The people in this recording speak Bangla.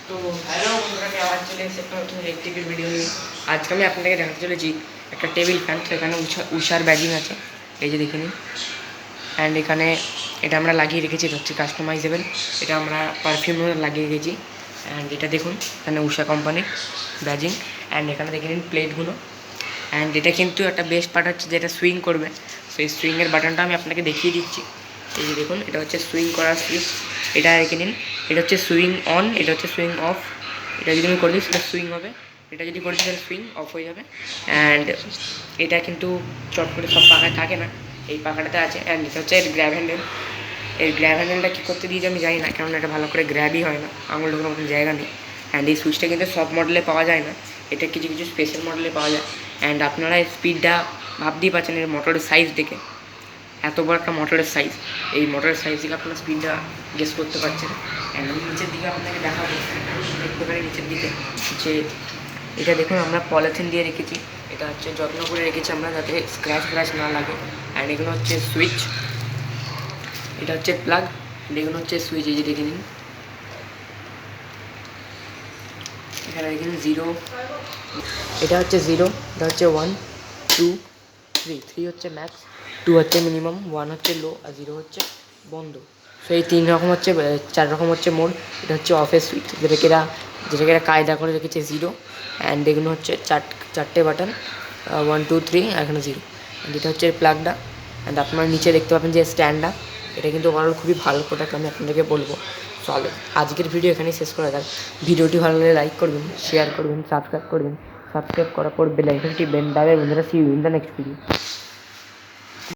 তো হ্যালো বন্ধুরা, আবার চলে এসে একটা নতুন ইলেকট্রিকের ভিডিও নিয়ে। আজকে আমি আপনাদেরকে দেখাতে চলেছি একটা টেবিল ফ্যান। সেখানে উষার ব্যাজিং আছে, এই যে দেখে নিন। অ্যান্ড এখানে এটা আমরা লাগিয়ে রেখেছি, এটা হচ্ছে কাস্টমাইজেবল। এটা আমরা পারফিউম লাগিয়ে রেখেছি। অ্যান্ড এটা দেখুন, এখানে উষা কোম্পানির ব্যাজিং। অ্যান্ড এখানে দেখে নিন প্লেটগুলো। অ্যান্ড এটা কিন্তু একটা বেস্ট পার্ট হচ্ছে যেটা সুইং করবে। তো এই সুইংয়ের বাটনটা আমি আপনাকে দেখিয়ে দিচ্ছি। এই যে দেখুন, এটা হচ্ছে সুইং করার সুইচ। এটা রেখে নিন। এটা হচ্ছে সুইং অন, এটা হচ্ছে সুইং অফ। এটা যদি আমি করে দিই সেটা সুইং হবে, এটা যদি করে দিই তাহলে সুইং অফ হয়ে যাবে। অ্যান্ড এটা কিন্তু চট করে সব পাখায় থাকে না, এই পাখাটাতে আছে। অ্যান্ড এটা হচ্ছে এর গ্র্যাব হ্যান্ডেল। এই গ্র্যাব হ্যান্ডেলটা কী করতে দিয়েছে আমি জানি না, কারণ এটা ভালো করে গ্র্যাবই হয় না, আঙুল ঢোকানোর মতন জায়গা নেই। অ্যান্ড এই সুইচটা কিন্তু সব মডেলে পাওয়া যায় না, এটা কিছু কিছু স্পেশাল মডেলে পাওয়া যায়। অ্যান্ড আপনারা এই স্পিডটা ভাবতেই পারছেন, এর মোটরের সাইজ দেখে, এত বড় একটা মোটরের সাইজ। এই মোটরের সাইজ থেকে আপনারা স্পিডটা গেস করতে পারছেন। অ্যান্ড আমি নিচের দিকে আপনাকে দেখাবো, দেখতে পারি নিচের দিকে যে এটা দেখুন আমরা পলিথিন দিয়ে রেখেছি। এটা হচ্ছে যত্ন করে রেখেছি আমরা, যাতে স্ক্র্যাচ না লাগে। অ্যান্ড এগুলো হচ্ছে সুইচ, এটা হচ্ছে প্লাগ, এগুলো হচ্ছে সুইচ। এই যে দেখে নিন, এখানে দেখে নিন জিরো, এটা হচ্ছে জিরো, এটা হচ্ছে 1 2 3। 3 হচ্ছে ম্যাক্স, 2 হচ্ছে মিনিমাম, 1 হচ্ছে লো, আর 0 হচ্ছে বন্ধ। সো এই 3 রকম হচ্ছে, 4 রকম হচ্ছে মোড। এটা হচ্ছে অফের সুইচ, যেটাকে এরা কায়দা করে রেখেছে জিরো। অ্যান্ড এগুলো হচ্ছে চারটে বাটন, 1 2 3, আর এখানে 0। অ্যান্ড এটা হচ্ছে প্লাগটা। অ্যান্ড আপনারা নিচে দেখতে পাবেন যে স্ট্যান্ডটা, এটা কিন্তু ওভারঅল খুবই ভালো প্রোডাক্ট, আমি আপনাদেরকে বলবো। চলো আজকের ভিডিও এখানেই শেষ করা যাক। ভিডিওটি ভালো লাগলে লাইক করবেন, শেয়ার করবেন, সাবস্ক্রাইব করবেন। সাবস্ক্রাইব করার পর বেল আইকনটি টিপবেন। বাই বাই বন্ধুরা, see you in the next video.